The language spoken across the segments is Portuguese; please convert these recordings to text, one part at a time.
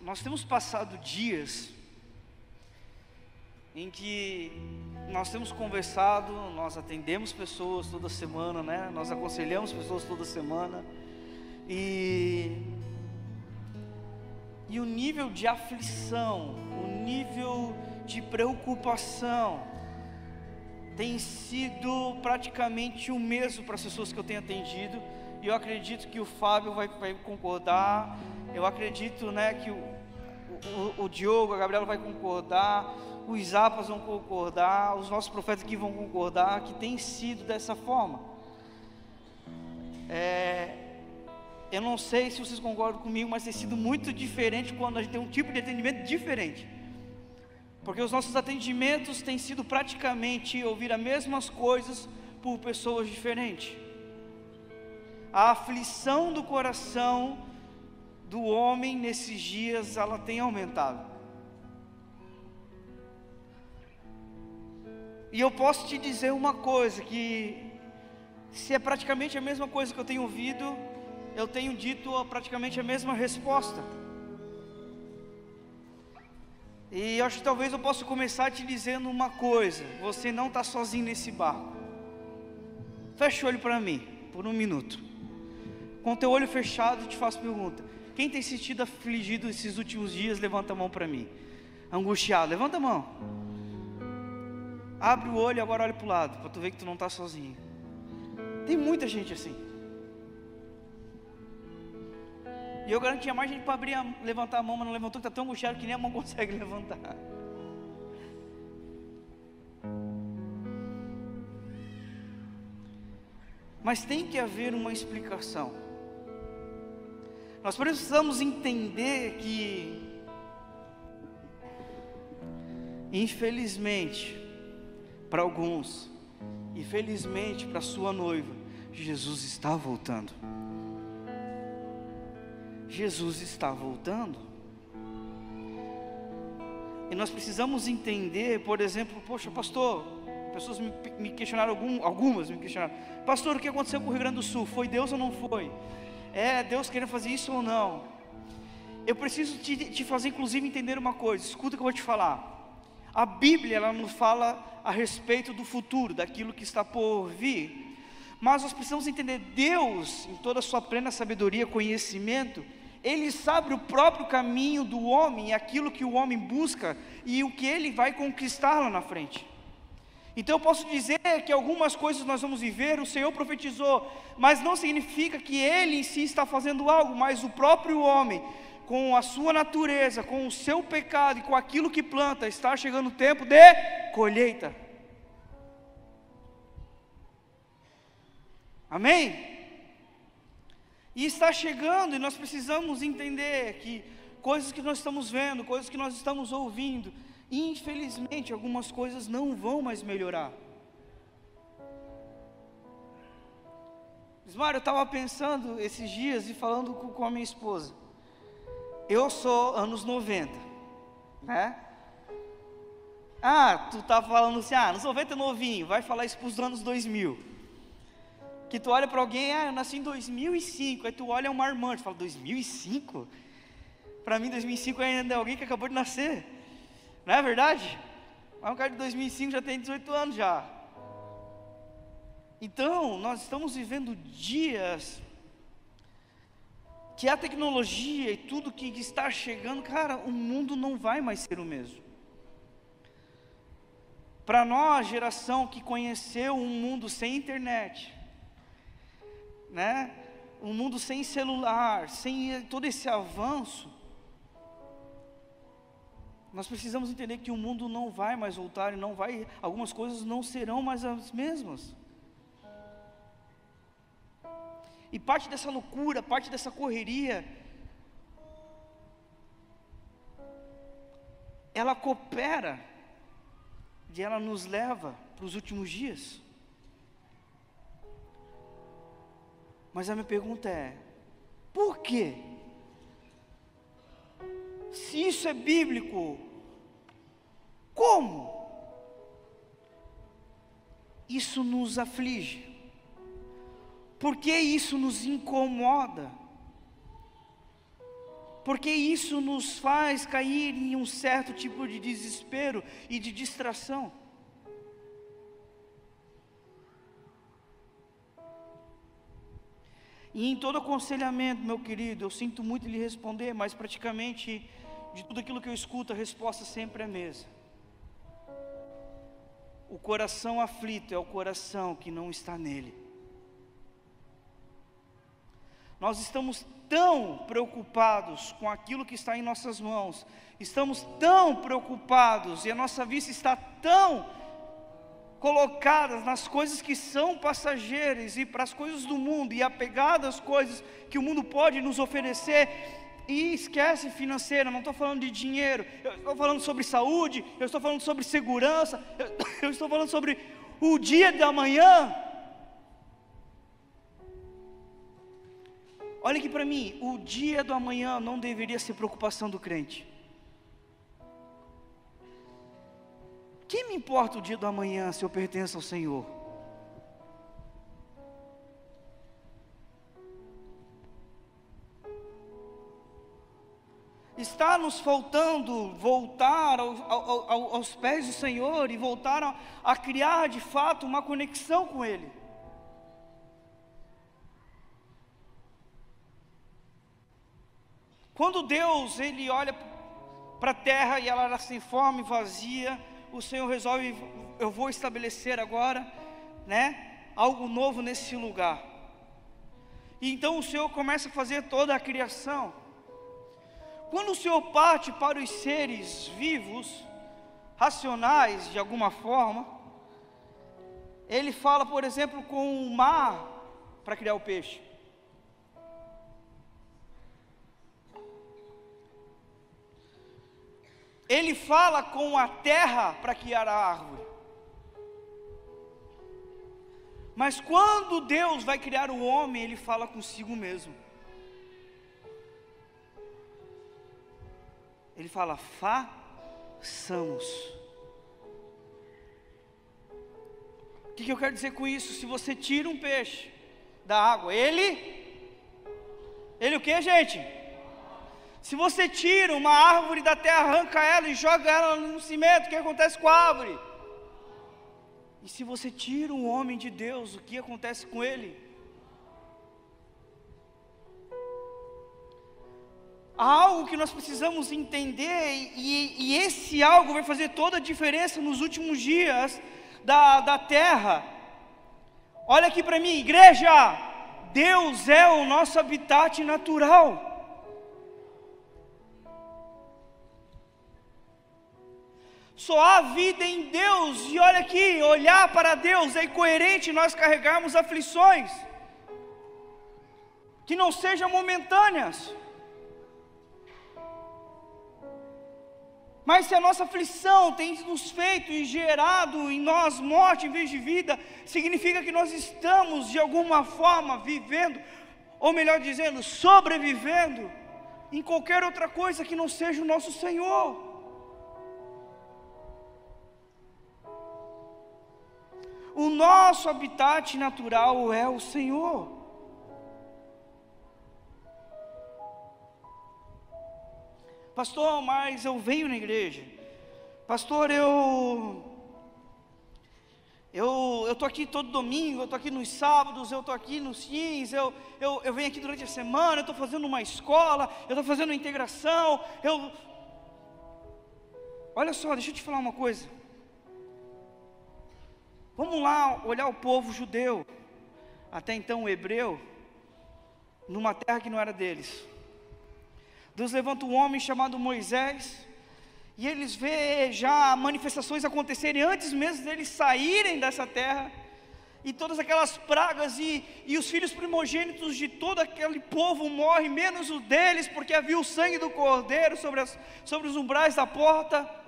nós temos passado dias em que nós temos conversado, nós atendemos pessoas toda semana, né? Nós aconselhamos pessoas toda semana, e o nível de aflição, o nível de preocupação tem sido praticamente o mesmo para as pessoas que eu tenho atendido. E eu acredito que o Fábio vai concordar, eu acredito, né, que o Diogo, a Gabriela vai concordar, os Zapas vão concordar, os nossos profetas aqui vão concordar, que tem sido dessa forma. Eu não sei se vocês concordam comigo, mas tem sido muito diferente quando a gente tem um tipo de atendimento diferente. Porque os nossos atendimentos têm sido praticamente ouvir as mesmas coisas por pessoas diferentes. A aflição do coração do homem nesses dias, ela tem aumentado. E eu posso te dizer uma coisa, que se é praticamente a mesma coisa que eu tenho ouvido, eu tenho dito praticamente a mesma resposta. E eu acho que talvez eu possa começar te dizendo uma coisa: você não está sozinho nesse barco. Fecha o olho para mim, por um minuto. Com o teu olho fechado, eu te faço pergunta: quem tem se sentido afligido esses últimos dias, levanta a mão para mim. Angustiado, levanta a mão. Abre o olho e agora olha para o lado, para tu ver que tu não está sozinho. Tem muita gente assim. E eu garanto que tinha mais gente para levantar a mão, mas não levantou, que está tão angustiado que nem a mão consegue levantar. Mas tem que haver uma explicação. Nós precisamos entender que, infelizmente, para alguns, e felizmente para sua noiva, Jesus está voltando. Jesus está voltando. E nós precisamos entender, por exemplo, poxa, pastor, pessoas me questionaram, algumas me questionaram: pastor, o que aconteceu com o Rio Grande do Sul? Foi Deus ou não foi? É Deus querendo fazer isso ou não? Eu preciso te fazer inclusive entender uma coisa. Escuta o que eu vou te falar. A Bíblia, ela nos fala a respeito do futuro, daquilo que está por vir. Mas nós precisamos entender, Deus, em toda a sua plena sabedoria, conhecimento, Ele sabe o próprio caminho do homem, aquilo que o homem busca e o que ele vai conquistar lá na frente. Então eu posso dizer que algumas coisas nós vamos viver, o Senhor profetizou, mas não significa que Ele em si está fazendo algo, mas o próprio homem, com a sua natureza, com o seu pecado e com aquilo que planta, está chegando o tempo de colheita. Amém? E está chegando, e nós precisamos entender que coisas que nós estamos vendo, coisas que nós estamos ouvindo, infelizmente algumas coisas não vão mais melhorar. Ismar, eu estava pensando esses dias e falando com a minha esposa. Eu sou anos 90, né? Tu tá falando assim, anos 90 é novinho, vai falar isso para os anos 2000. Que tu olha para alguém, eu nasci em 2005, aí tu olha uma irmã, tu fala, 2005? Para mim 2005 ainda é alguém que acabou de nascer, não é verdade? Mas um cara de 2005 já tem 18 anos já. Então, nós estamos vivendo dias que a tecnologia e tudo que está chegando, cara, o mundo não vai mais ser o mesmo. Para nós, geração que conheceu um mundo sem internet, né? Um mundo sem celular, sem todo esse avanço, nós precisamos entender que o mundo não vai mais voltar, e algumas coisas não serão mais as mesmas. E parte dessa loucura, parte dessa correria, ela coopera, e ela nos leva para os últimos dias. Mas a minha pergunta é: por quê? Se isso é bíblico, como isso nos aflige? Por que isso nos incomoda? porque isso nos faz cair em um certo tipo de desespero e de distração. E em todo aconselhamento, meu querido, eu sinto muito lhe responder, mas praticamente de tudo aquilo que eu escuto, a resposta sempre é a mesma. O coração aflito é o coração que não está nele. Nós estamos tão preocupados com aquilo que está em nossas mãos, estamos tão preocupados e a nossa vista está tão colocada nas coisas que são passageiras e para as coisas do mundo e apegadas às coisas que o mundo pode nos oferecer, e esquece financeiro. Não estou falando de dinheiro, eu estou falando sobre saúde, eu estou falando sobre segurança, eu estou falando sobre o dia da manhã. Olha aqui para mim, o dia do amanhã não deveria ser preocupação do crente. Quem me importa o dia do amanhã se eu pertenço ao Senhor? Está nos faltando voltar aos pés do Senhor e voltar a criar de fato uma conexão com Ele. Quando Deus Ele olha para a terra e ela era sem forma e vazia, o Senhor resolve: eu vou estabelecer agora, algo novo nesse lugar. E então o Senhor começa a fazer toda a criação. Quando o Senhor parte para os seres vivos, racionais de alguma forma, Ele fala, por exemplo, com o mar para criar o peixe. Ele fala com a terra para criar a árvore. Mas quando Deus vai criar o homem, Ele fala consigo mesmo. Ele fala: façamos. O que eu quero dizer com isso? Se você tira um peixe da água, ele o que, gente? Se você tira uma árvore da terra, arranca ela e joga ela no cimento, o que acontece com a árvore? E se você tira um homem de Deus, o que acontece com ele? Há algo que nós precisamos entender, e esse algo vai fazer toda a diferença nos últimos dias da terra. Olha aqui para mim, igreja. Deus é o nosso habitat natural. Só há vida em Deus, e olha aqui, olhar para Deus é incoerente nós carregarmos aflições que não sejam momentâneas. Mas se a nossa aflição tem nos feito e gerado em nós morte em vez de vida, significa que nós estamos de alguma forma vivendo, ou melhor dizendo, sobrevivendo em qualquer outra coisa que não seja o nosso Senhor. O nosso habitat natural é o Senhor. Pastor, mas eu venho na igreja. Pastor, eu estou aqui todo domingo, eu estou aqui nos sábados, eu estou aqui nos fins, eu venho aqui durante a semana, eu estou fazendo uma escola, eu estou fazendo uma integração. Olha só, deixa eu te falar uma coisa. Vamos lá olhar o povo judeu, até então o hebreu, numa terra que não era deles. Deus levanta um homem chamado Moisés, e eles vê já manifestações acontecerem antes mesmo deles saírem dessa terra, e todas aquelas pragas, e os filhos primogênitos de todo aquele povo morrem, menos o deles, porque havia o sangue do cordeiro sobre os umbrais da porta.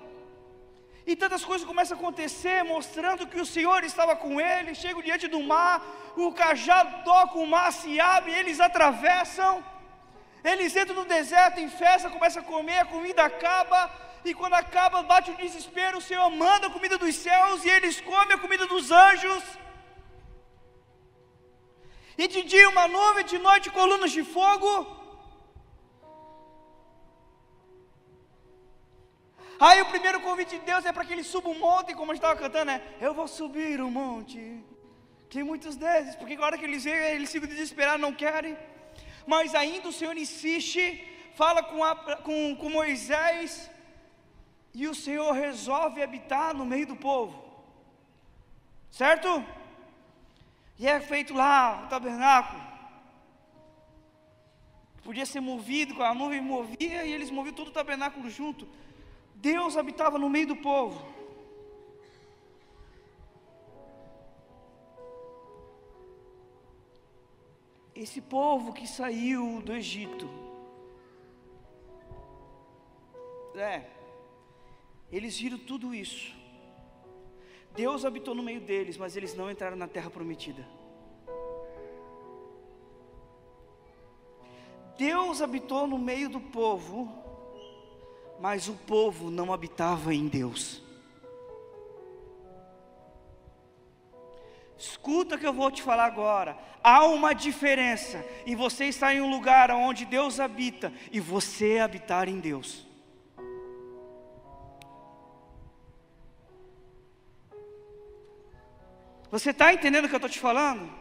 E tantas coisas começam a acontecer, mostrando que o Senhor estava com eles. Chegam diante do mar, o cajado toca, o mar se abre, eles atravessam. Eles entram no deserto em festa, começam a comer, a comida acaba, e quando acaba bate o desespero, o Senhor manda a comida dos céus, e eles comem a comida dos anjos. E de dia uma nuvem, de noite colunas de fogo. Aí o primeiro convite de Deus é para que ele suba um monte, como a gente estava cantando, eu vou subir um monte. Tem muitos desses, porque na hora que eles veem, eles ficam desesperados, não querem. Mas ainda o Senhor insiste, fala com Moisés, e o Senhor resolve habitar no meio do povo, certo? E é feito lá o tabernáculo, podia ser movido, com a nuvem movia, e eles moviam todo o tabernáculo junto. Deus habitava no meio do povo. Esse povo que saiu do Egito, eles viram tudo isso. Deus habitou no meio deles, mas eles não entraram na terra prometida. Deus habitou no meio do povo, mas o povo não habitava em Deus. Escuta o que eu vou te falar agora. Há uma diferença em você estar em um lugar onde Deus habita e você habitar em Deus. Você está entendendo o que eu estou te falando?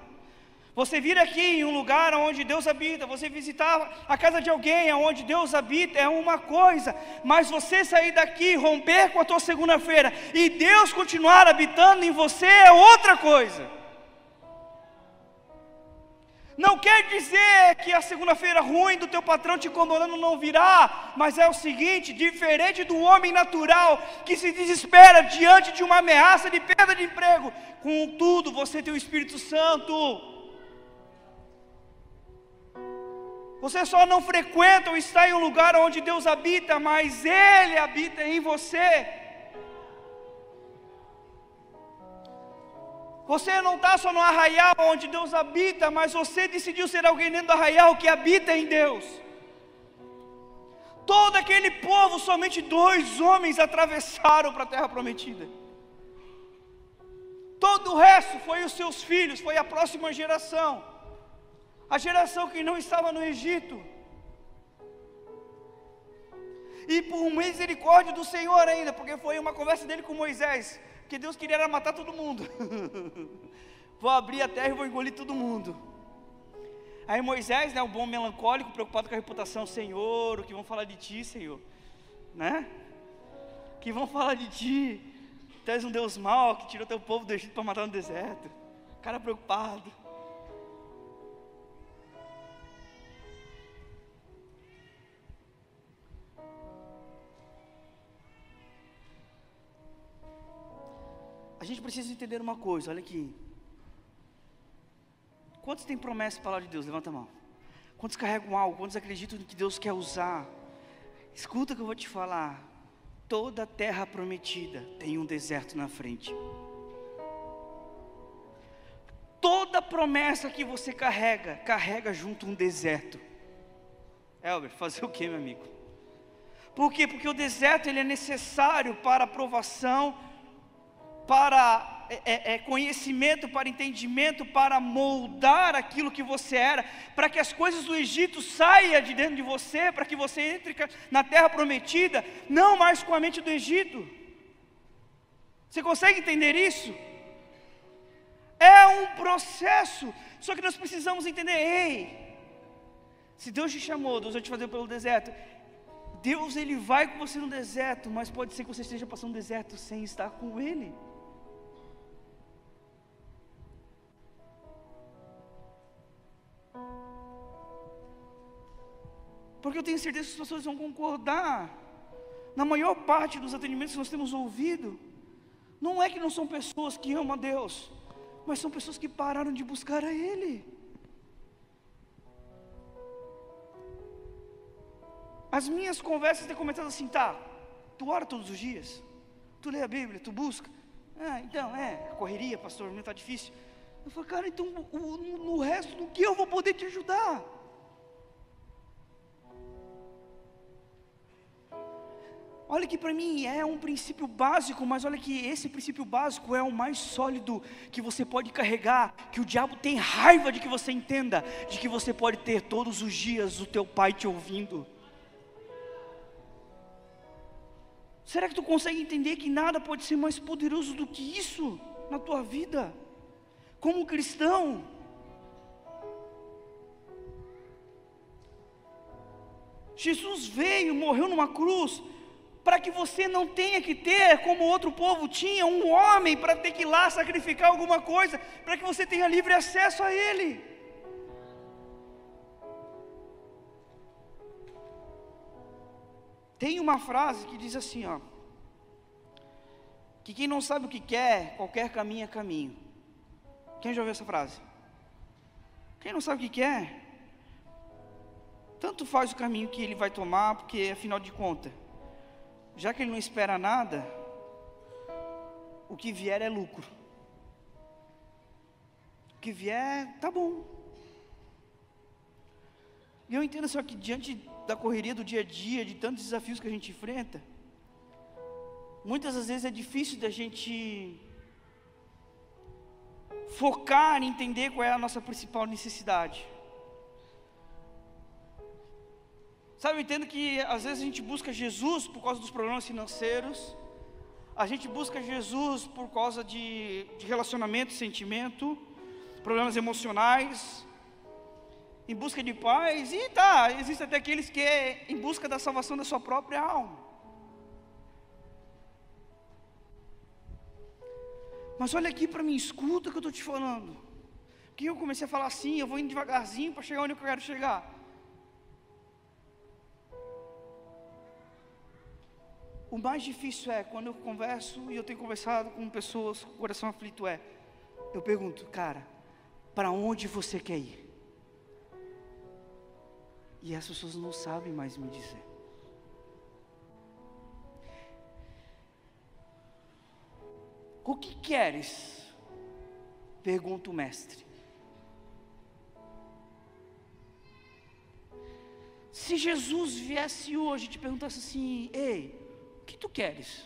Você vir aqui em um lugar onde Deus habita, você visitar a casa de alguém onde Deus habita é uma coisa, mas você sair daqui, romper com a tua segunda-feira e Deus continuar habitando em você é outra coisa. Não quer dizer que a segunda-feira ruim do teu patrão te incomodando não virá, mas é o seguinte, diferente do homem natural que se desespera diante de uma ameaça de perda de emprego, contudo você tem o Espírito Santo. Você só não frequenta ou está em um lugar onde Deus habita, mas Ele habita em você. Você não está só no arraial onde Deus habita, mas você decidiu ser alguém dentro do arraial que habita em Deus. Todo aquele povo, somente 2 homens atravessaram para a terra prometida. Todo o resto foi os seus filhos, foi a próxima geração. A geração que não estava no Egito. E por misericórdia do Senhor ainda, porque foi uma conversa dele com Moisés, porque Deus queria era matar todo mundo. Vou abrir a terra e vou engolir todo mundo. Aí Moisés, um bom melancólico, preocupado com a reputação, Senhor, o que vão falar de ti, Senhor? O que vão falar de ti? Tu és um Deus mau, que tirou teu povo do Egito para matar no deserto. Cara preocupado. A gente precisa entender uma coisa, olha aqui. Quantos têm promessa para falar de Deus? Levanta a mão. Quantos carregam algo? Quantos acreditam que Deus quer usar? Escuta o que eu vou te falar. Toda terra prometida tem um deserto na frente. Toda promessa que você carrega junto um deserto. Elber, fazer o que, meu amigo? Por quê? Porque o deserto ele é necessário para aprovação, para conhecimento, para entendimento, para moldar aquilo que você era, para que as coisas do Egito saiam de dentro de você, para que você entre na terra prometida, não mais com a mente do Egito. Você consegue entender isso? É um processo, só que nós precisamos entender, se Deus te chamou, Deus vai te fazer pelo deserto, Deus ele vai com você no deserto, mas pode ser que você esteja passando um deserto sem estar com Ele. Porque eu tenho certeza que as pessoas vão concordar. Na maior parte dos atendimentos que nós temos ouvido, não é que não são pessoas que amam a Deus, mas são pessoas que pararam de buscar a Ele. As minhas conversas têm começado assim, tu ora todos os dias? Tu lê a Bíblia, tu busca? Então, correria, pastor, não está difícil. Eu falo, cara, então no resto do que eu vou poder te ajudar? Olha que para mim é um princípio básico, mas olha que esse princípio básico é o mais sólido que você pode carregar, que o diabo tem raiva de que você entenda, de que você pode ter todos os dias o teu pai te ouvindo. Será que tu consegue entender que nada pode ser mais poderoso do que isso na tua vida, como cristão? Jesus veio, morreu numa cruz, para que você não tenha que ter, como outro povo tinha, um homem para ter que ir lá sacrificar alguma coisa, para que você tenha livre acesso a Ele. Tem uma frase que diz assim, ó, que quem não sabe o que quer, qualquer caminho é caminho. Quem já ouviu essa frase? Quem não sabe o que quer, tanto faz o caminho que ele vai tomar, porque afinal de contas, já que ele não espera nada, o que vier é lucro. O que vier, tá bom. E eu entendo só que diante da correria do dia a dia, de tantos desafios que a gente enfrenta, muitas das vezes é difícil da gente focar em entender qual é a nossa principal necessidade. Sabe, eu entendo que às vezes a gente busca Jesus por causa dos problemas financeiros, a gente busca Jesus por causa de relacionamento, sentimento, problemas emocionais, em busca de paz, e existem até aqueles que é em busca da salvação da sua própria alma. Mas olha aqui para mim, escuta o que eu estou te falando. Porque eu comecei a falar assim, eu vou indo devagarzinho para chegar onde eu quero chegar. O mais difícil é, quando eu converso, e eu tenho conversado com pessoas com o coração aflito, eu pergunto, cara, para onde você quer ir? E as pessoas não sabem mais me dizer. O que queres? Pergunta o mestre. Se Jesus viesse hoje e te perguntasse assim, ei, o que tu queres?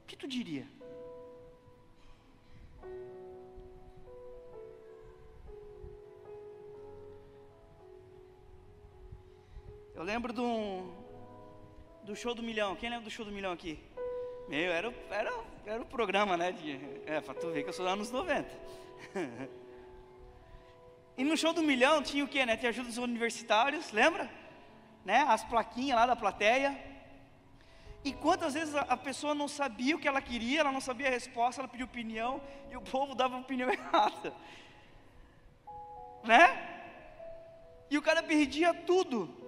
O que tu diria? Eu lembro do Show do Milhão. Quem lembra do Show do Milhão aqui? Meu, era o programa, né? Pra tu ver que eu sou dos anos 90. E no Show do Milhão tinha o quê, né? Tinha ajuda dos universitários, lembra? Né? As plaquinhas lá da plateia. E quantas vezes a pessoa não sabia o que ela queria, ela não sabia a resposta, ela pediu opinião, e o povo dava a opinião errada. Né? E o cara perdia tudo.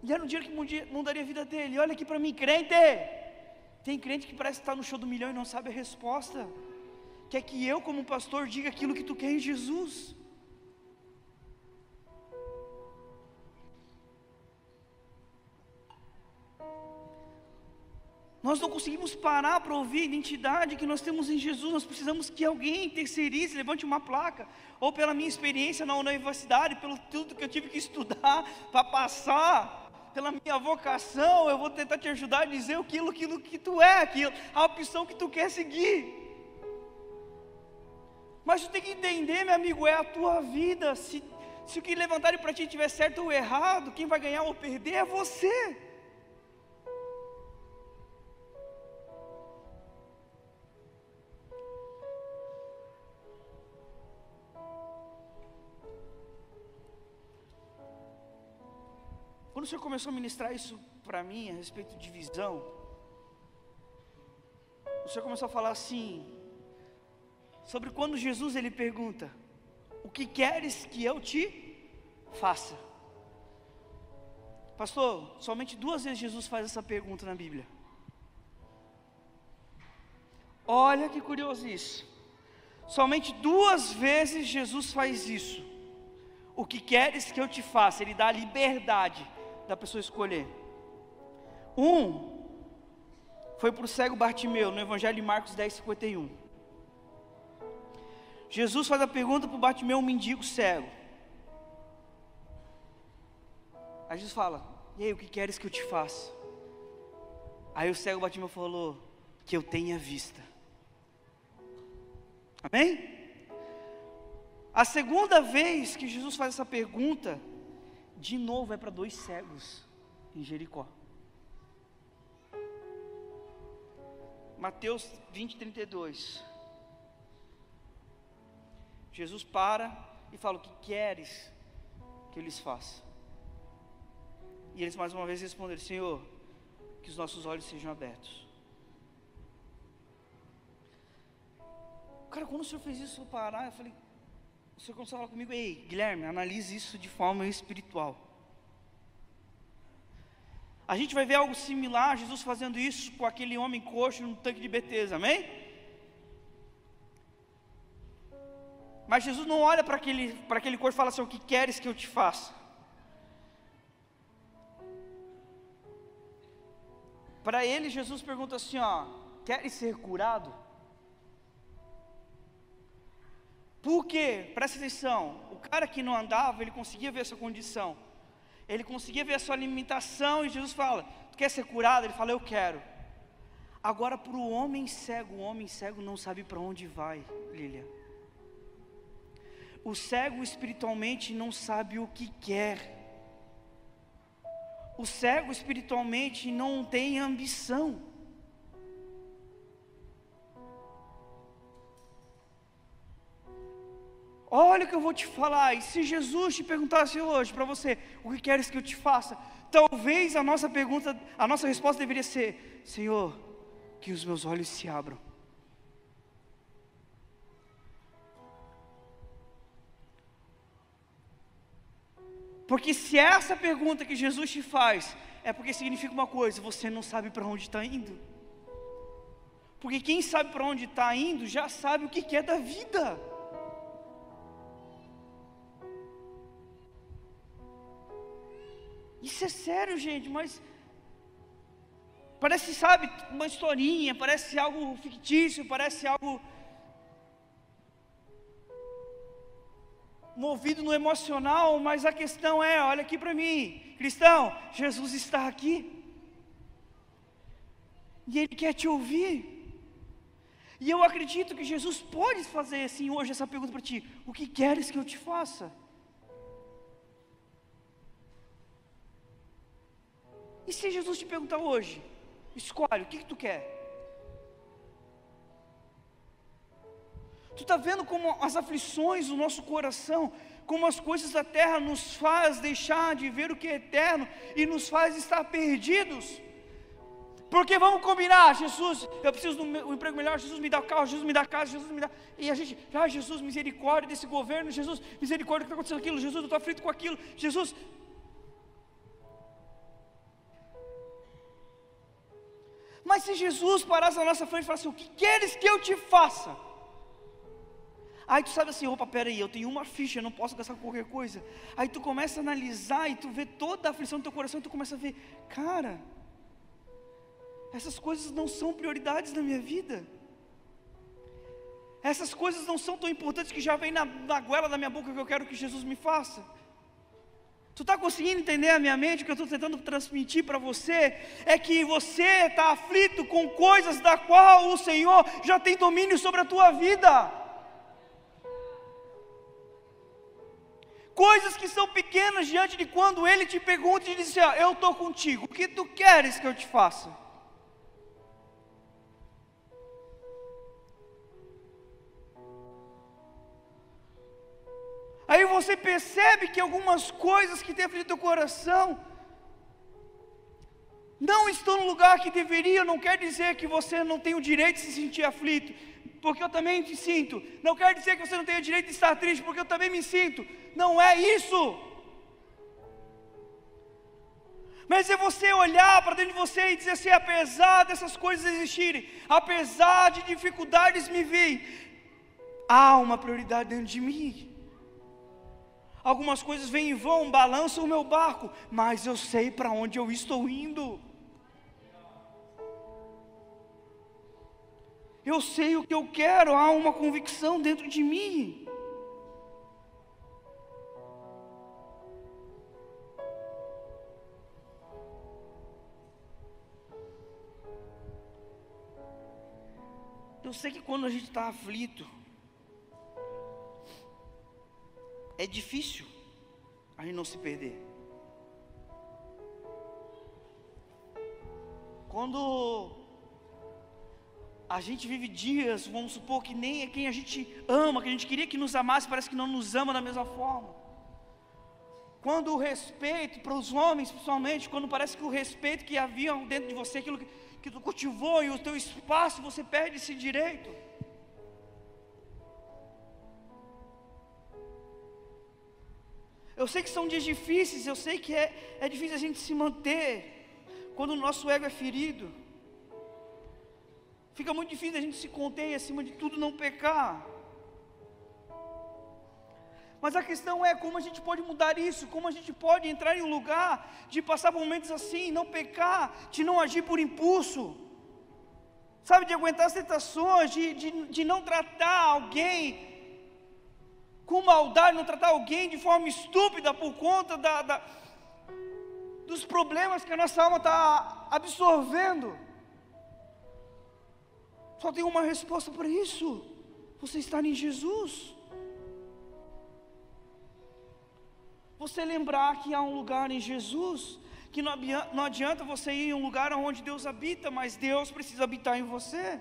E era um dia que mudaria a vida dele. Olha aqui para mim, crente. Tem crente que parece estar no Show do Milhão e não sabe a resposta. Quer que eu, como pastor, diga aquilo que tu quer em Jesus. Nós não conseguimos parar para ouvir a identidade que nós temos em Jesus. Nós precisamos que alguém terceirize, levante uma placa. Ou pela minha experiência na universidade, pelo tudo que eu tive que estudar para passar, pela minha vocação, eu vou tentar te ajudar a dizer aquilo que tu é, a opção que tu quer seguir. Mas tu tem que entender, meu amigo, é a tua vida. Se o que levantarem para ti estiver certo ou errado, quem vai ganhar ou perder é você. Quando o Senhor começou a ministrar isso para mim, a respeito de visão, o Senhor começou a falar assim, sobre quando Jesus ele pergunta, o que queres que eu te faça? Pastor, somente 2 vezes Jesus faz essa pergunta na Bíblia. Olha que curioso isso. Somente 2 vezes Jesus faz isso. O que queres que eu te faça? Ele dá a liberdade da pessoa escolher. Foi para o cego Bartimeu, no Evangelho de Marcos 10:51. Jesus faz a pergunta para o Bartimeu, um mendigo cego. Aí Jesus fala, e aí, o que queres que eu te faça? Aí o cego Bartimeu falou, que eu tenha vista. Amém? A segunda vez que Jesus faz essa pergunta, de novo vai para 2 cegos em Jericó. Mateus 20:32. Jesus para e fala: o que queres que eu lhes faça? E eles mais uma vez responderam: Senhor, que os nossos olhos sejam abertos. Cara, quando o Senhor fez isso, eu parar, eu falei, o Senhor começou a falar comigo: ei, Guilherme, analise isso de forma espiritual. A gente vai ver algo similar, Jesus fazendo isso com aquele homem coxo no tanque de Betesda, amém? Mas Jesus não olha para aquele coxo e fala assim: o que queres que eu te faça? Para ele, Jesus pergunta assim: queres ser curado? Por quê? Presta atenção, o cara que não andava, ele conseguia ver essa condição, ele conseguia ver a sua limitação, e Jesus fala: tu quer ser curado? Ele fala: eu quero. Agora para o homem cego não sabe para onde vai, Lília. O cego espiritualmente não sabe o que quer. O cego espiritualmente não tem ambição. Olha o que eu vou te falar, e se Jesus te perguntasse hoje para você: o que queres que eu te faça? Talvez a nossa resposta deveria ser: Senhor, que os meus olhos se abram. Porque se essa pergunta que Jesus te faz, é porque significa uma coisa: você não sabe para onde está indo. Porque quem sabe para onde está indo, já sabe o que é da vida. Isso é sério, gente, mas parece, sabe, uma historinha, parece algo fictício, parece algo movido no emocional, mas a questão é: olha aqui para mim, cristão, Jesus está aqui, e Ele quer te ouvir, e eu acredito que Jesus pode fazer assim hoje essa pergunta para ti: o que queres que eu te faça? E se Jesus te perguntar hoje: escolhe, o que tu quer? Tu está vendo como as aflições do nosso coração, como as coisas da terra nos faz deixar de ver o que é eterno e nos faz estar perdidos? Porque vamos combinar: Jesus, eu preciso de um emprego melhor, Jesus me dá carro, Jesus me dá casa, Jesus me dá, e a gente, Jesus, misericórdia desse governo, Jesus, misericórdia do que está acontecendo aquilo, Jesus, eu estou aflito com aquilo, Jesus. Mas se Jesus parasse na nossa frente e falasse: o que queres que eu te faça? Aí tu sabe assim: opa, peraí, eu tenho uma ficha, eu não posso gastar com qualquer coisa. Aí tu começa a analisar e tu vê toda a aflição do teu coração, e tu começa a ver: cara, essas coisas não são prioridades na minha vida. Essas coisas não são tão importantes que já vem na goela da minha boca que eu quero que Jesus me faça. Tu está conseguindo entender a minha mente? O que eu estou tentando transmitir para você é que você está aflito com coisas da qual o Senhor já tem domínio sobre a tua vida. Coisas que são pequenas diante de quando Ele te pergunta e diz assim: eu estou contigo, o que tu queres que eu te faça? Aí você percebe que algumas coisas que tem aflito teu coração não estão no lugar que deveriam. Não quer dizer que você não tem o direito de se sentir aflito, porque eu também me sinto. Não quer dizer que você não tem o direito de estar triste, porque eu também me sinto. Não é isso. Mas é você olhar para dentro de você e dizer assim: apesar dessas coisas existirem, apesar de dificuldades me virem, há uma prioridade dentro de mim. Algumas coisas vêm e vão, balançam o meu barco, mas eu sei para onde eu estou indo. Eu sei o que eu quero, há uma convicção dentro de mim. Eu sei que quando a gente está aflito, é difícil a gente não se perder. Quando a gente vive dias, vamos supor que nem é quem a gente ama, que a gente queria que nos amasse, parece que não nos ama da mesma forma. Quando o respeito para os homens, principalmente, quando parece que o respeito que havia dentro de você, aquilo que tu cultivou e o teu espaço, você perde esse direito. Eu sei que são dias difíceis, eu sei que é difícil a gente se manter quando o nosso ego é ferido. Fica muito difícil a gente se conter e, acima de tudo, não pecar. Mas a questão é como a gente pode mudar isso, como a gente pode entrar em um lugar de passar por momentos assim, não pecar, de não agir por impulso, sabe, de aguentar as tentações, de não tratar alguém com maldade, não tratar alguém de forma estúpida por conta dos problemas que a nossa alma está absorvendo. Só tem uma resposta para isso: você estar em Jesus. Você lembrar que há um lugar em Jesus, que não adianta você ir em um lugar onde Deus habita, mas Deus precisa habitar em você.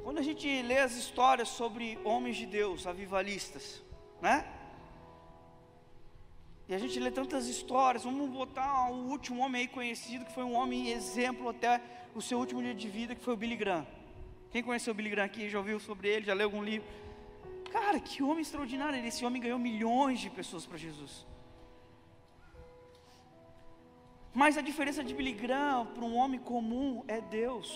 Quando a gente lê as histórias sobre homens de Deus, avivalistas, né? E a gente lê tantas histórias, vamos botar o último homem aí conhecido, que foi um homem exemplo até o seu último dia de vida, que foi o Billy Graham. Quem conheceu o Billy Graham aqui, já ouviu sobre ele, já leu algum livro? Cara, que homem extraordinário, esse homem ganhou milhões de pessoas para Jesus. Mas a diferença de Billy Graham para um homem comum é Deus.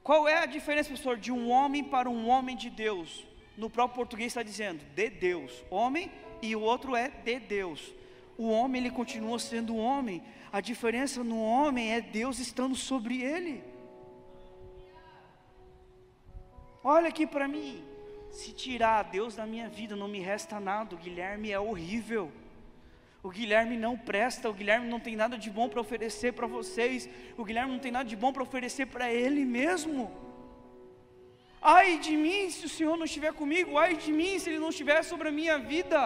Qual é a diferença, professor, de um homem para um homem de Deus? No próprio português está dizendo, de Deus, homem, e o outro é de Deus. O homem, ele continua sendo homem, a diferença no homem é Deus estando sobre ele. Olha aqui para mim, se tirar Deus da minha vida, não me resta nada. O Guilherme é horrível, o Guilherme não presta, o Guilherme não tem nada de bom para oferecer para vocês, o Guilherme não tem nada de bom para oferecer para ele mesmo. Ai de mim se o Senhor não estiver comigo, ai de mim se Ele não estiver sobre a minha vida.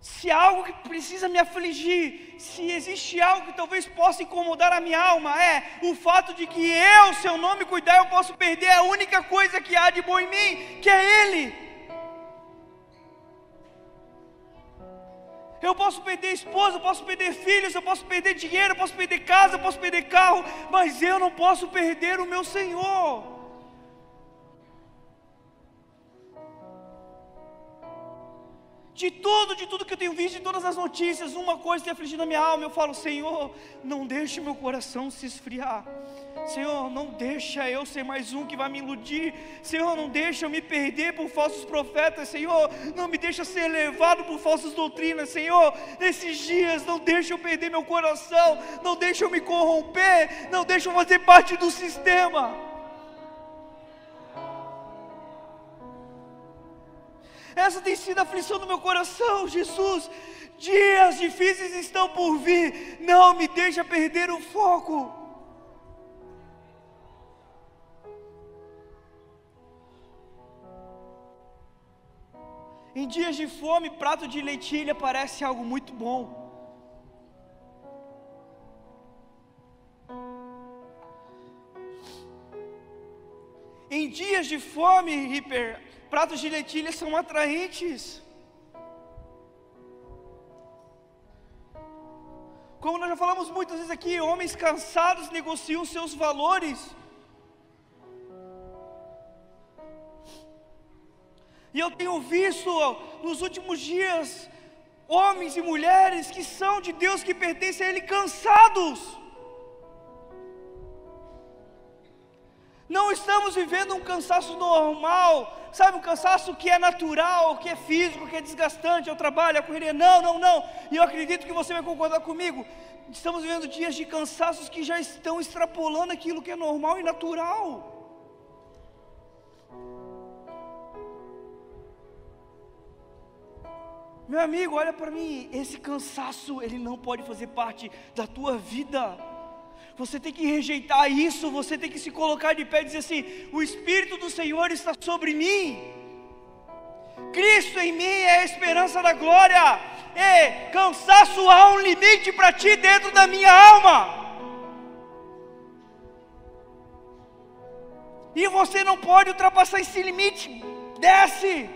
Se há algo que precisa me afligir, se existe algo que talvez possa incomodar a minha alma, é o fato de que eu, se eu não me cuidar, eu posso perder a única coisa que há de bom em mim, que é Ele. Eu posso perder esposa, eu posso perder filhos, eu posso perder dinheiro, eu posso perder casa, eu posso perder carro, mas eu não posso perder o meu Senhor. De tudo que eu tenho visto, de todas as notícias, uma coisa tem afligido a minha alma. Eu falo, Senhor, não deixe meu coração se esfriar. Senhor, não deixa eu ser mais um que vai me iludir. Senhor, não deixa eu me perder por falsos profetas. Senhor, não me deixa ser levado por falsas doutrinas. Senhor, nesses dias, não deixa eu perder meu coração. Não deixa eu me corromper. Não deixa eu fazer parte do sistema. Essa tem sido a aflição do meu coração, Jesus. Dias difíceis estão por vir. Não me deixa perder o foco. Em dias de fome, prato de lentilha parece algo muito bom. Em dias de fome, pratos de lentilha são atraentes. Como nós já falamos muitas vezes aqui, homens cansados negociam seus valores. E eu tenho visto nos últimos dias homens e mulheres que são de Deus, que pertencem a Ele, cansados. Não estamos vivendo um cansaço normal, sabe, um cansaço que é natural, que é físico, que é desgastante, é o trabalho, é a correria. Não. E eu acredito que você vai concordar comigo. Estamos vivendo dias de cansaços que já estão extrapolando aquilo que é normal e natural. Meu amigo, olha para mim, esse cansaço, ele não pode fazer parte da tua vida. Você tem que rejeitar isso, você tem que se colocar de pé e dizer assim: o Espírito do Senhor está sobre mim, Cristo em mim é a esperança da glória. Cansaço, há um limite para ti dentro da minha alma, e você não pode ultrapassar esse limite. Desce.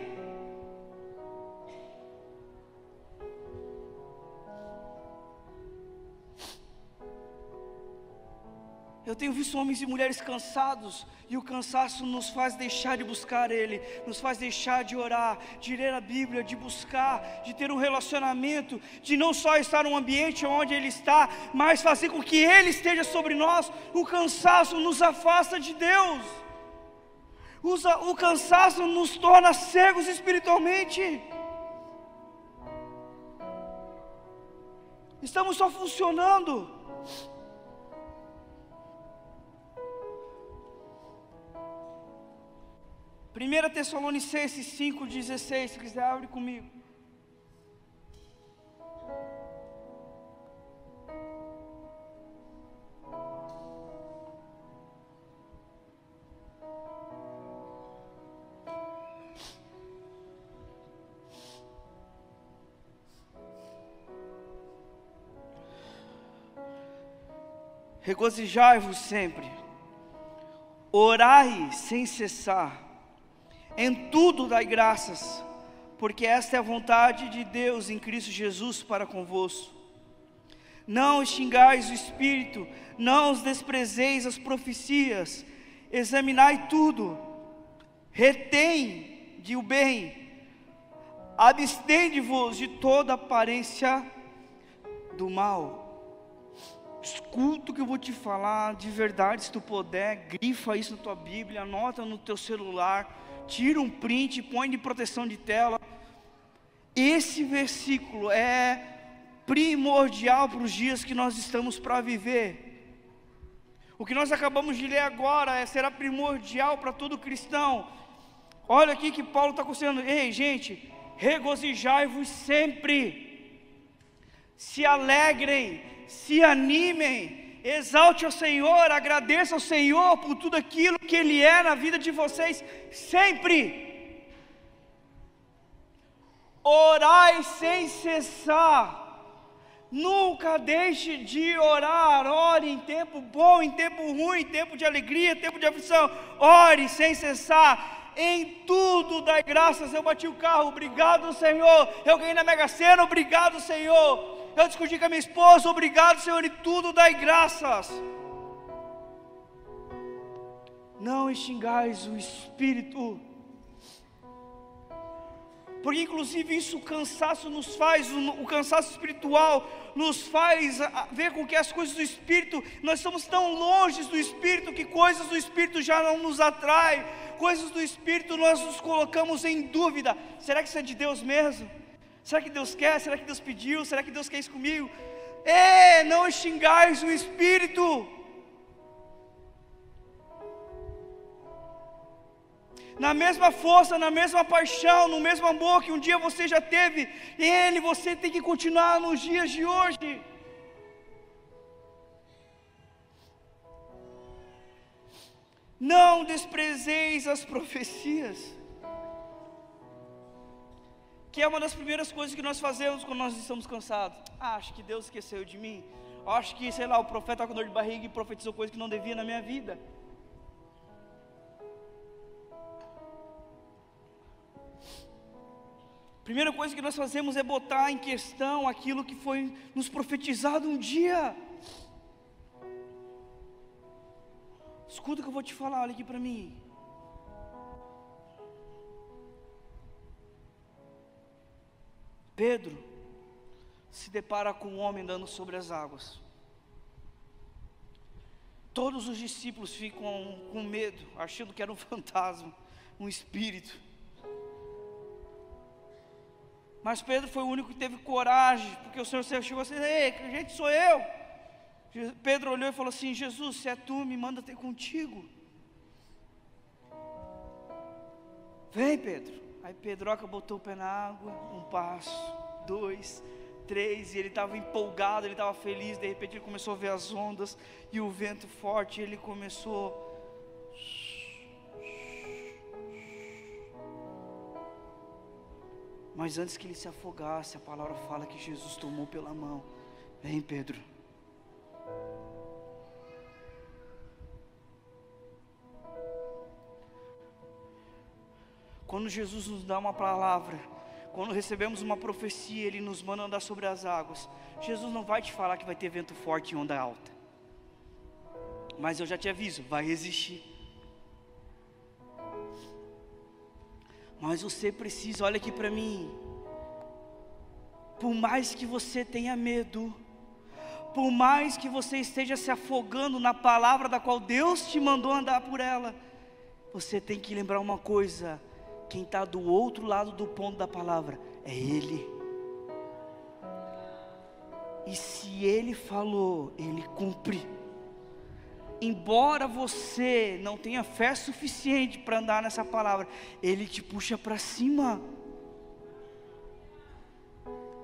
Eu tenho visto homens e mulheres cansados, e o cansaço nos faz deixar de buscar Ele, nos faz deixar de orar, de ler a Bíblia, de buscar, de ter um relacionamento, de não só estar no ambiente onde Ele está, mas fazer com que Ele esteja sobre nós. O cansaço nos afasta de Deus, o cansaço nos torna cegos espiritualmente. Estamos só funcionando. 1 Tessalonicenses 5,16, se quiser abre comigo. Regozijai-vos sempre, orai sem cessar, em tudo dai graças, porque esta é a vontade de Deus em Cristo Jesus para convosco. Não extingais o Espírito, não os desprezeis as profecias, examinai tudo, retém de o bem, abstende-vos de toda aparência do mal. Escuta o que eu vou te falar, de verdade, se tu puder, grifa isso na tua Bíblia, anota no teu celular, tira um print, põe de proteção de tela. Esse versículo é primordial para os dias que nós estamos para viver. O que nós acabamos de ler agora será primordial para todo cristão. Olha aqui que Paulo está aconselhando: ei gente, regozijai-vos sempre, se alegrem, se animem, exalte ao Senhor, agradeça ao Senhor por tudo aquilo que Ele é na vida de vocês, sempre. Orai sem cessar, nunca deixe de orar. Ore em tempo bom, em tempo ruim, em tempo de alegria, em tempo de aflição, ore sem cessar, em tudo dai graças. Eu bati o carro, obrigado Senhor. Eu ganhei na Mega Sena, obrigado Senhor. Eu discuti com a minha esposa, obrigado Senhor, e tudo dai graças. Não extingais o Espírito, porque inclusive isso, o cansaço nos faz, o cansaço espiritual nos faz ver com que as coisas do Espírito, nós estamos tão longe do Espírito, que coisas do Espírito já não nos atraem, coisas do Espírito nós nos colocamos em dúvida: será que isso é de Deus mesmo? Será que Deus quer? Será que Deus pediu? Será que Deus quer isso comigo? Não extingais o Espírito. Na mesma força, na mesma paixão, no mesmo amor que um dia você já teve, Ele, você tem que continuar nos dias de hoje. Não desprezeis as profecias, que é uma das primeiras coisas que nós fazemos quando nós estamos cansados. Acho que Deus esqueceu de mim. Acho que, sei lá, o profeta estava com dor de barriga e profetizou coisas que não devia na minha vida. Primeira coisa que nós fazemos é botar em questão aquilo que foi nos profetizado um dia. Escuta o que eu vou te falar, olha aqui para mim. Pedro se depara com um homem andando sobre as águas. Todos os discípulos ficam com medo, achando que era um fantasma, um espírito. Mas Pedro foi o único que teve coragem, porque o Senhor chegou assim: ei, que gente sou eu? Pedro olhou e falou assim: Jesus, se é tu, me manda ter contigo. Vem Pedro. Aí Pedroca botou o pé na água, 1 passo, 2, 3, e ele estava empolgado, ele estava feliz. De repente ele começou a ver as ondas e o vento forte, e ele começou. Mas antes que ele se afogasse, a palavra fala que Jesus tomou pela mão. Vem, Pedro. Quando Jesus nos dá uma palavra, quando recebemos uma profecia, Ele nos manda andar sobre as águas. Jesus não vai te falar que vai ter vento forte e onda alta. Mas eu já te aviso, vai existir. Mas você precisa, olha aqui para mim. Por mais que você tenha medo, por mais que você esteja se afogando na palavra da qual Deus te mandou andar por ela, você tem que lembrar uma coisa: quem está do outro lado do ponto da palavra é Ele. E se Ele falou, Ele cumpre. Embora você não tenha fé suficiente para andar nessa palavra, Ele te puxa para cima.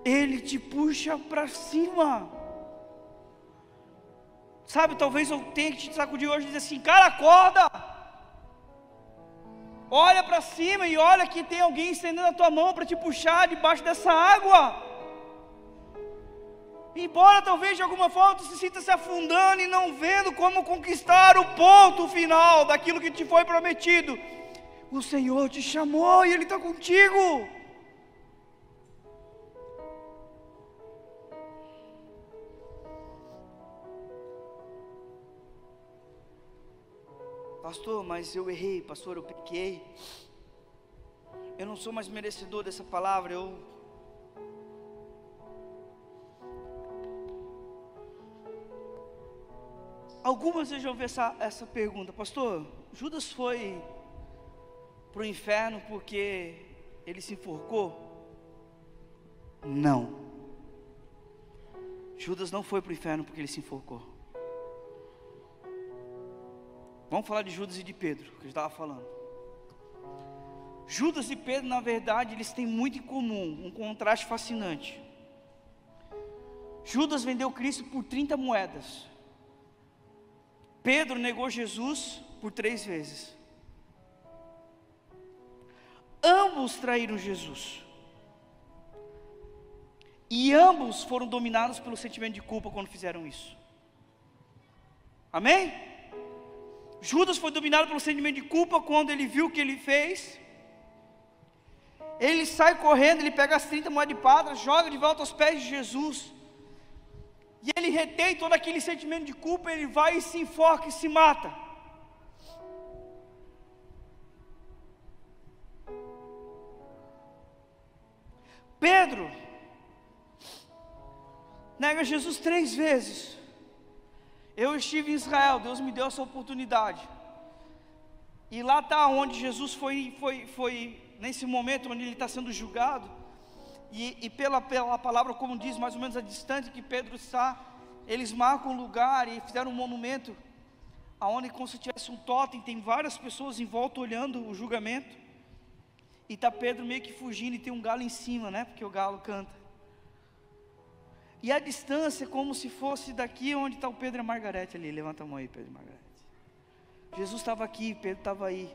Ele te puxa para cima. Sabe, talvez eu tenha que te sacudir hoje e dizer assim: cara, acorda. Olha para cima e olha que tem alguém estendendo a tua mão para te puxar debaixo dessa água. Embora talvez de alguma forma tu se sinta se afundando e não vendo como conquistar o ponto final daquilo que te foi prometido, o Senhor te chamou e Ele está contigo. Pastor, mas eu errei, pastor, eu pequei, eu não sou mais merecedor dessa palavra. Algumas vezes eu ouvi essa pergunta: pastor, Judas foi para o inferno porque ele se enforcou? Não, Judas não foi para o inferno porque ele se enforcou. Vamos falar de Judas e de Pedro, que eu estava falando. Judas e Pedro, na verdade, eles têm muito em comum, um contraste fascinante. Judas vendeu Cristo por 30 moedas. Pedro negou Jesus por 3 vezes. Ambos traíram Jesus. E ambos foram dominados pelo sentimento de culpa quando fizeram isso. Amém? Judas foi dominado pelo sentimento de culpa quando ele viu o que ele fez. Ele sai correndo, ele pega as 30 moedas de prata, joga de volta aos pés de Jesus. E ele retém todo aquele sentimento de culpa, ele vai e se enforca e se mata. Pedro nega Jesus 3 vezes. Eu estive em Israel, Deus me deu essa oportunidade. E lá está onde Jesus foi nesse momento onde ele está sendo julgado. E pela palavra, como diz, mais ou menos a distância que Pedro está, eles marcam um lugar e fizeram um monumento, aonde como se tivesse um totem, tem várias pessoas em volta olhando o julgamento. E está Pedro meio que fugindo e tem um galo em cima, né? Porque o galo canta. E a distância é como se fosse daqui onde está o Pedro e a Margarete ali. Levanta a mão aí, Pedro e Margarete. Jesus estava aqui, Pedro estava aí.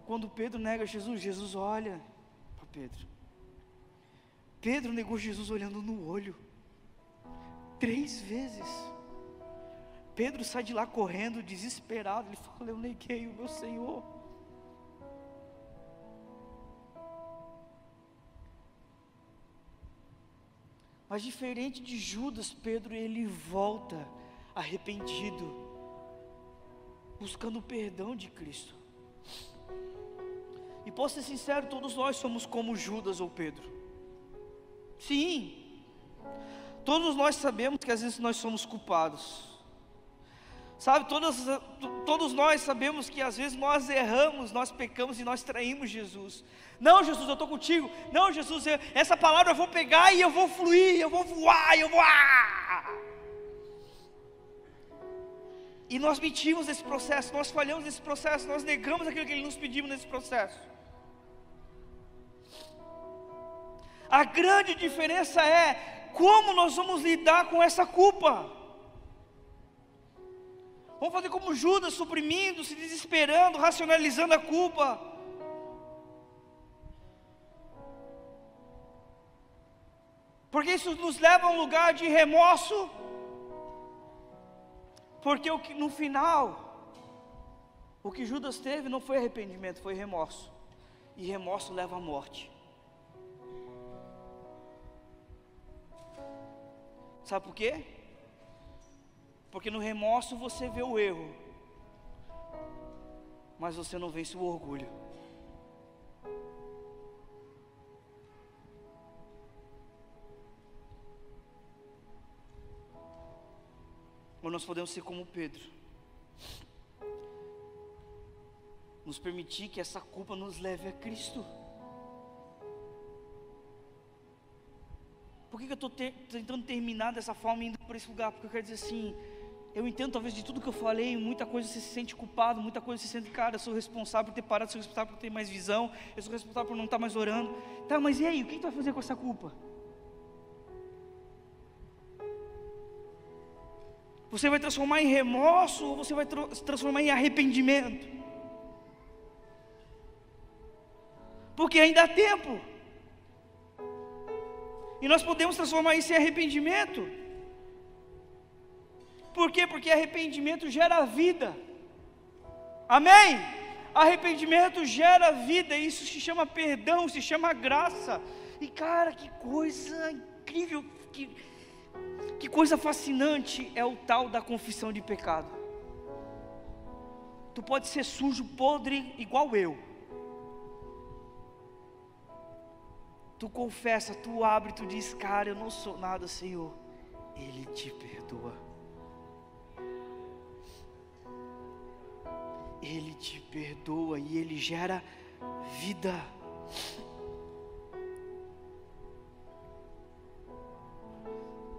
Quando Pedro nega Jesus, Jesus olha para Pedro. Pedro negou Jesus olhando no olho 3 vezes. Pedro sai de lá correndo, desesperado. Ele fala: eu neguei o meu Senhor. Mas diferente de Judas, Pedro, ele volta arrependido, buscando o perdão de Cristo. E posso ser sincero, todos nós somos como Judas ou Pedro. Sim, todos nós sabemos que às vezes nós somos culpados. Sabe, todos nós sabemos que às vezes nós erramos, nós pecamos e nós traímos Jesus. Não, Jesus, eu estou contigo. Não, Jesus, essa palavra eu vou pegar e eu vou fluir, eu vou voar, eu vou... E nós mentimos nesse processo, nós falhamos nesse processo, nós negamos aquilo que Ele nos pediu nesse processo. A grande diferença é como nós vamos lidar com essa culpa. Vamos fazer como Judas, suprimindo, se desesperando, racionalizando a culpa. Porque isso nos leva a um lugar de remorso. Porque no final, o que Judas teve não foi arrependimento, foi remorso. E remorso leva à morte. Sabe por quê? Porque no remorso você vê o erro, mas você não vence o orgulho. Ou nós podemos ser como Pedro, nos permitir que essa culpa nos leve a Cristo. Por que eu estou tentando terminar dessa forma, indo por esse lugar? Porque eu quero dizer assim, eu entendo talvez de tudo que eu falei, muita coisa você se sente culpado, muita coisa você se sente, cara, eu sou responsável por ter parado, sou responsável por ter mais visão, eu sou responsável por não estar mais orando. Tá, mas e aí, o que tu vai fazer com essa culpa? Você vai transformar em remorso ou você vai transformar em arrependimento? Porque ainda há tempo. E nós podemos transformar isso em arrependimento. Por quê? Porque arrependimento gera vida. Amém? Arrependimento gera vida. Isso se chama perdão, se chama graça. E cara, que coisa incrível, que coisa fascinante é o tal da confissão de pecado. Tu pode ser sujo, podre, igual eu. Tu confessa, tu abre, tu diz, cara, eu não sou nada, Senhor. Ele te perdoa. Ele te perdoa e Ele gera vida.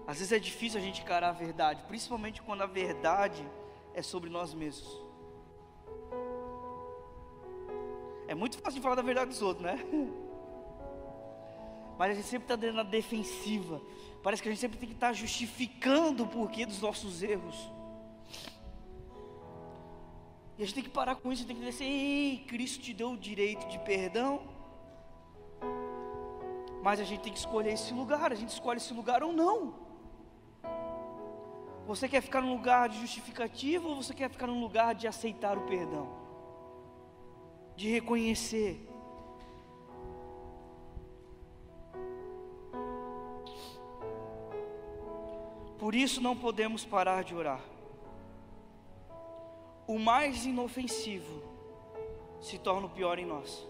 Às vezes é difícil a gente encarar a verdade, principalmente quando a verdade é sobre nós mesmos. É muito fácil de falar da verdade dos outros, né? Mas a gente sempre está dentro da defensiva. Parece que a gente sempre tem que estar justificando o porquê dos nossos erros. E a gente tem que parar com isso, tem que dizer assim, ei, Cristo te deu o direito de perdão. Mas a gente tem que escolher esse lugar, a gente escolhe esse lugar ou não. Você quer ficar num lugar de justificativa ou você quer ficar num lugar de aceitar o perdão? De reconhecer. Por isso não podemos parar de orar. O mais inofensivo se torna o pior em nós.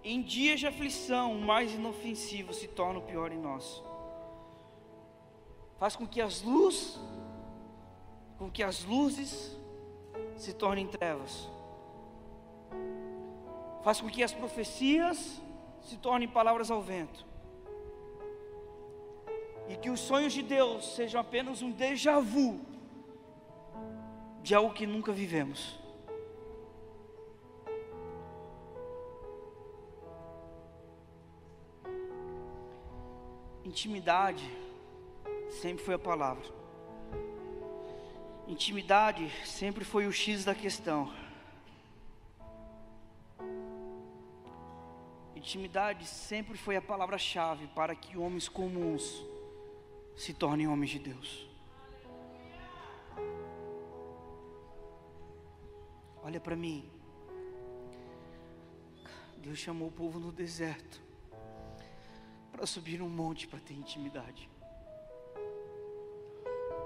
Em dias de aflição, o mais inofensivo se torna o pior em nós. Faz com que as luzes se tornem trevas. Faz com que as profecias se tornem palavras ao vento. E que os sonhos de Deus sejam apenas um déjà vu de algo que nunca vivemos. Intimidade sempre foi a palavra. Intimidade sempre foi o X da questão. Intimidade sempre foi a palavra-chave para que homens comuns se tornem homens de Deus. Olha para mim. Deus chamou o povo no deserto para subir num monte para ter intimidade.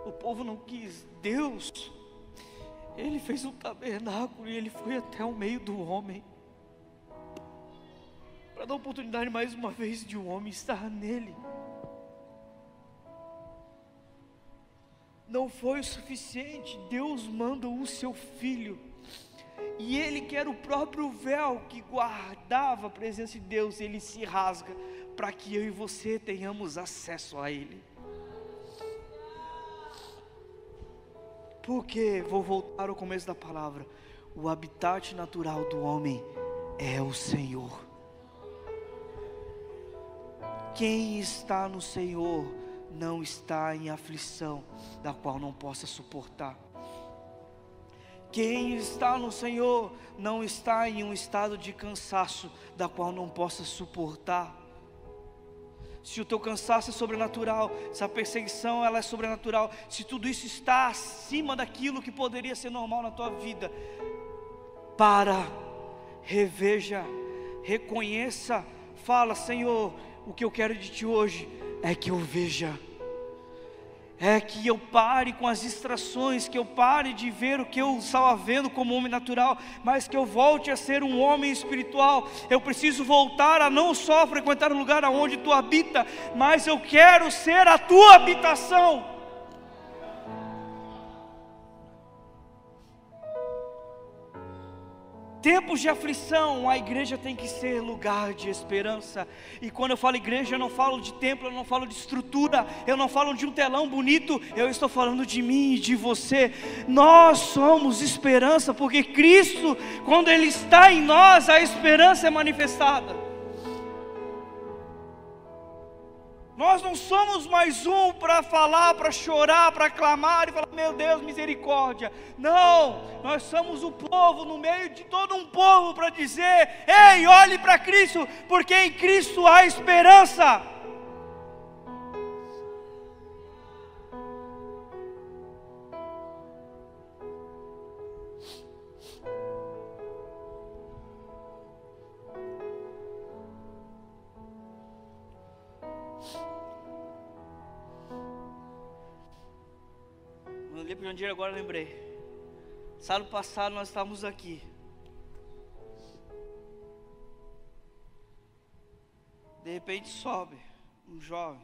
O povo não quis. Deus, Ele fez um tabernáculo e Ele foi até o meio do homem para dar oportunidade mais uma vez de um homem estar nele. Não foi o suficiente. Deus manda o seu Filho, e Ele quer o próprio véu que guardava a presença de Deus, Ele se rasga para que eu e você tenhamos acesso a Ele. Porque, vou voltar ao começo da palavra, o habitat natural do homem é o Senhor. Quem está no Senhor não está em aflição da qual não possa suportar. Quem está no Senhor não está em um estado de cansaço da qual não possa suportar. Se o teu cansaço é sobrenatural, se a perseguição ela é sobrenatural, se tudo isso está acima daquilo que poderia ser normal na tua vida, reveja, reconheça, fala: Senhor, o que eu quero de Ti hoje é que eu veja, é que eu pare com as distrações, que eu pare de ver o que eu estava vendo como homem natural, mas que eu volte a ser um homem espiritual. Eu preciso voltar a não só frequentar o lugar onde Tu habita, mas eu quero ser a Tua habitação. Tempos de aflição, a igreja tem que ser lugar de esperança. E quando eu falo igreja, eu não falo de templo, eu não falo de estrutura, eu não falo de um telão bonito, eu estou falando de mim e de você. Nós somos esperança, porque Cristo, quando Ele está em nós, a esperança é manifestada. Nós não somos mais um para falar, para chorar, para clamar e falar: meu Deus, misericórdia. Não, nós somos o povo no meio de todo um povo para dizer: ei, olhe para Cristo, porque em Cristo há esperança. Eu liguei para o Jandir agora, lembrei. Sábado passado nós estávamos aqui. De repente sobe um jovem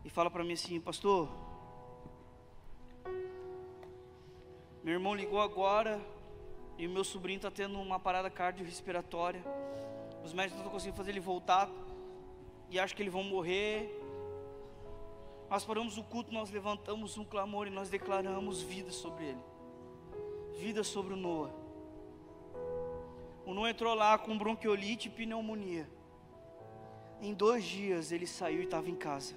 e fala para mim assim: pastor, meu irmão ligou agora e o meu sobrinho está tendo uma parada cardiorrespiratória. Os médicos não estão conseguindo fazer ele voltar e acham que eles vão morrer. Nós paramos o culto, nós levantamos um clamor e nós declaramos vida sobre ele. Vida sobre o Noah. O Noah entrou lá com bronquiolite e pneumonia. Em 2 dias ele saiu e estava em casa.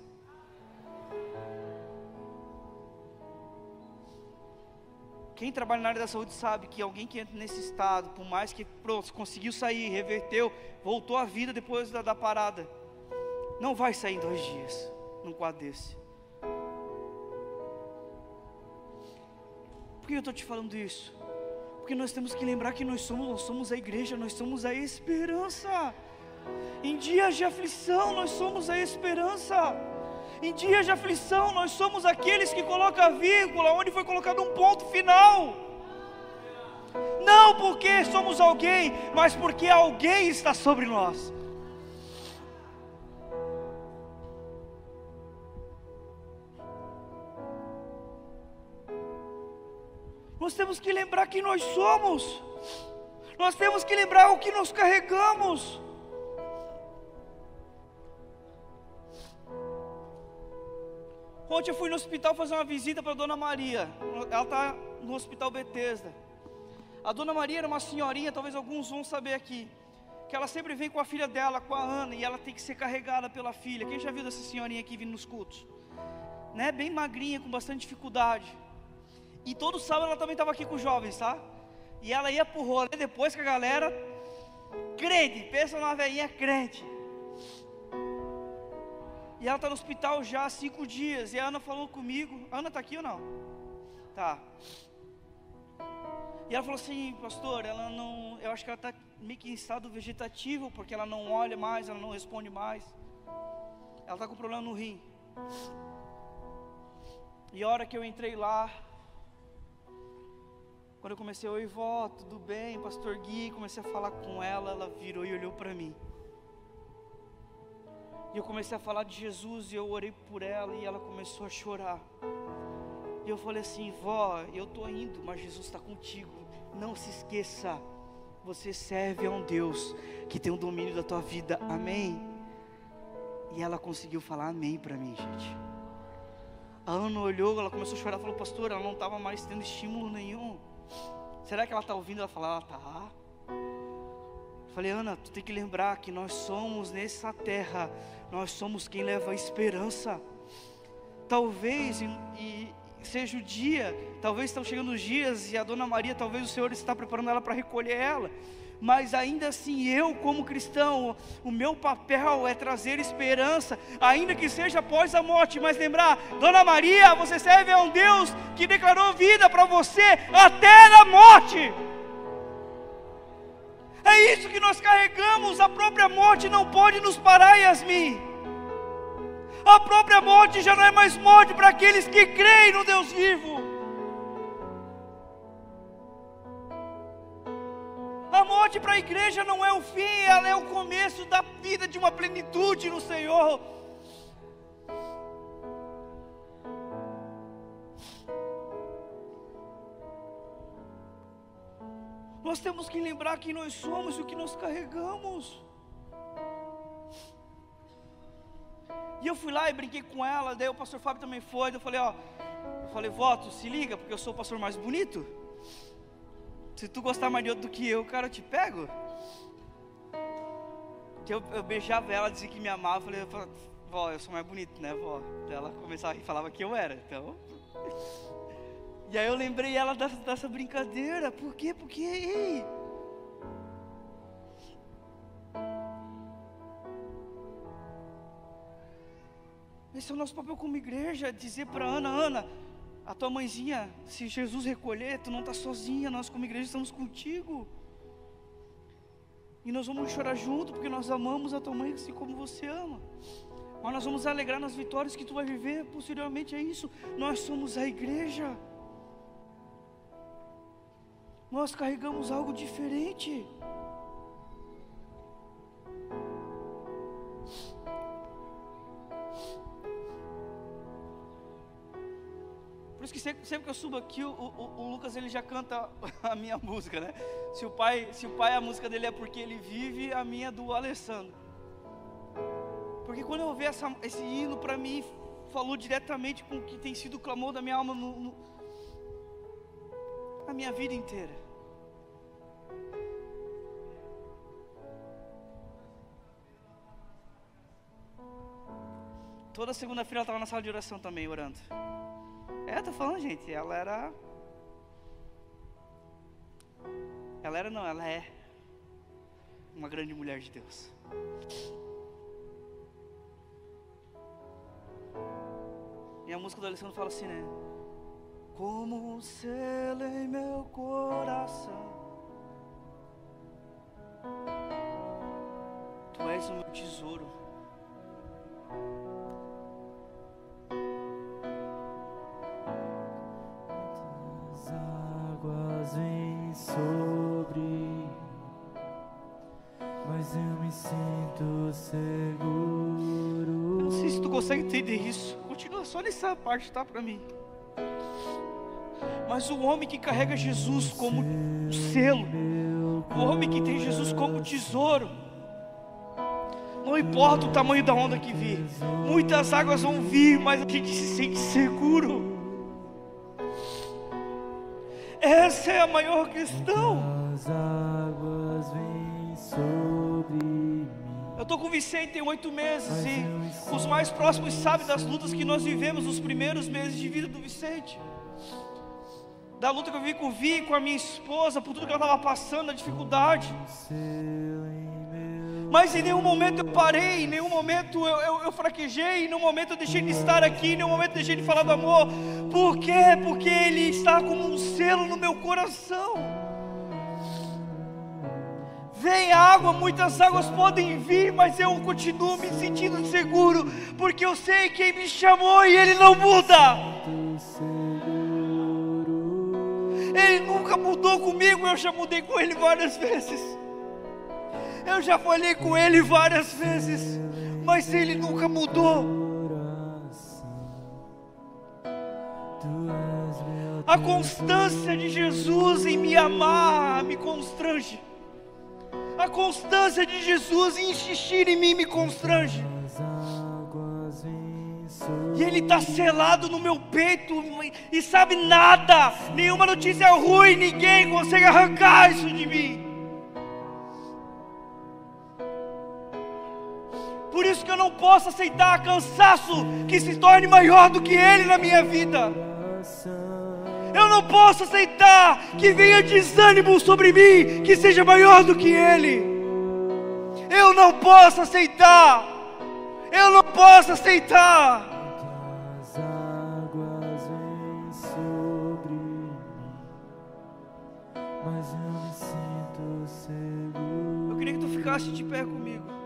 Quem trabalha na área da saúde sabe que alguém que entra nesse estado, por mais que conseguiu sair, reverteu, voltou à vida depois da parada, não vai sair em 2 dias, num quadro desse. Por que eu estou te falando isso? Porque nós temos que lembrar que nós somos a igreja, nós somos a esperança. Em dias de aflição nós somos a esperança. Em dias de aflição nós somos aqueles que colocam a vírgula onde foi colocado um ponto final. Não porque somos alguém, mas porque alguém está sobre nós. Nós temos que lembrar quem nós somos. Nós temos que lembrar o que nós carregamos. Ontem eu fui no hospital fazer uma visita para a Dona Maria. Ela está no Hospital Betesda. A Dona Maria era uma senhorinha, talvez alguns vão saber aqui, que ela sempre vem com a filha dela, com a Ana, e ela tem que ser carregada pela filha. Quem já viu dessa senhorinha aqui vindo nos cultos? Né? Bem magrinha, com bastante dificuldade. E todo sábado ela também estava aqui com os jovens, tá? E ela ia pro rolê depois com a galera crente, pensa numa velhinha crente. E ela está no hospital já há 5 dias. E a Ana falou comigo. A Ana está aqui ou não? Tá. E ela falou assim: pastor, ela não, eu acho que ela está meio que em estado vegetativo, porque ela não olha mais, ela não responde mais. Ela está com problema no rim. E a hora que eu entrei lá, quando eu comecei: oi vó, tudo bem, pastor Gui, comecei a falar com ela, ela virou e olhou para mim. E eu comecei a falar de Jesus e eu orei por ela e ela começou a chorar. E eu falei assim: vó, eu estou indo, mas Jesus está contigo. Não se esqueça, você serve a um Deus que tem o domínio da tua vida, amém? E ela conseguiu falar amém para mim, gente. A Ana olhou, ela começou a chorar, falou: pastor, ela não estava mais tendo estímulo nenhum. Será que ela está ouvindo? Ela falou: ela está. Falei, Ana, tu tem que lembrar que nós somos nessa terra, nós somos quem leva a esperança. Talvez seja o dia, talvez estão chegando os dias e a Dona Maria, talvez o Senhor está preparando ela para recolher ela. Mas ainda assim, eu como cristão, o meu papel é trazer esperança, ainda que seja após a morte. Mas lembrar, Dona Maria, você serve a um Deus que declarou vida para você até na morte. É isso que nós carregamos. A própria morte não pode nos parar, Yasmin. A própria morte já não é mais morte para aqueles que creem no Deus vivo. A morte para a igreja não é o fim, ela é o começo da vida de uma plenitude no Senhor. Nós temos que lembrar quem nós somos e o que nós carregamos. E eu fui lá e brinquei com ela, daí o pastor Fábio também foi, daí eu falei, vó, tu se liga, porque eu sou o pastor mais bonito. Se tu gostar mais de outro do que eu, cara, eu te pego. Que eu beijava ela, dizia que me amava, eu falei, vó, eu sou mais bonito, né, vó? Daí ela começava e falava que eu era, então... E aí eu lembrei ela dessa brincadeira. Por quê? Porque, ei, esse é o nosso papel como igreja, dizer para Ana, a tua mãezinha, se Jesus recolher, tu não está sozinha, nós como igreja estamos contigo. E nós vamos chorar junto, porque nós amamos a tua mãe assim como você ama. Mas nós vamos alegrar nas vitórias que tu vai viver posteriormente, é isso. Nós somos a igreja. Nós carregamos algo diferente. Por isso que sempre que eu subo aqui, o Lucas ele já canta a minha música, né? Se o pai a música dele é porque ele vive, a minha é do Alessandro. Porque quando eu ouvi esse hino, para mim, falou diretamente com o que tem sido o clamor da minha alma a minha vida inteira. Toda segunda-feira ela estava na sala de oração também, orando. Tô falando, gente, ela é uma grande mulher de Deus. E a música do Alessandro fala assim, né? Como um selo em meu coração, tu és o meu tesouro. As águas vêm sobre, mas eu me sinto seguro. Eu não sei se tu consegue entender isso. Continua só nessa parte, tá? Pra mim. Mas o homem que carrega Jesus como selo, o homem que tem Jesus como tesouro, não importa o tamanho da onda que vir, muitas águas vão vir, mas a gente se sente seguro. Essa é a maior questão. As águas vêm sobre mim. Eu estou com o Vicente tem 8 meses e os mais próximos sabem das lutas que nós vivemos nos primeiros meses de vida do Vicente. Da luta que eu vivi com o Vi, com a minha esposa, por tudo que ela estava passando, a dificuldade. Mas em nenhum momento eu parei, em nenhum momento eu fraquejei, em nenhum momento eu deixei de estar aqui, em nenhum momento eu deixei de falar do amor. Por quê? Porque Ele está como um selo no meu coração. Vem água, muitas águas podem vir, mas eu continuo me sentindo seguro, porque eu sei quem me chamou e Ele não muda. Ele nunca mudou comigo, eu já mudei com Ele várias vezes. Eu já falei com Ele várias vezes, mas Ele nunca mudou. A constância de Jesus em me amar me constrange. A constância de Jesus em insistir em mim me constrange. E Ele está selado no meu peito. E sabe nada, nenhuma notícia ruim, ninguém consegue arrancar isso de mim. posso aceitar cansaço que se torne maior do que Ele na minha vida. Eu não posso aceitar que venha desânimo sobre mim, que seja maior do que Ele. Eu não posso aceitar. Eu não posso aceitar. As águas vêm sobre mim, mas eu me sinto seguro. Eu queria que tu ficasse de pé comigo.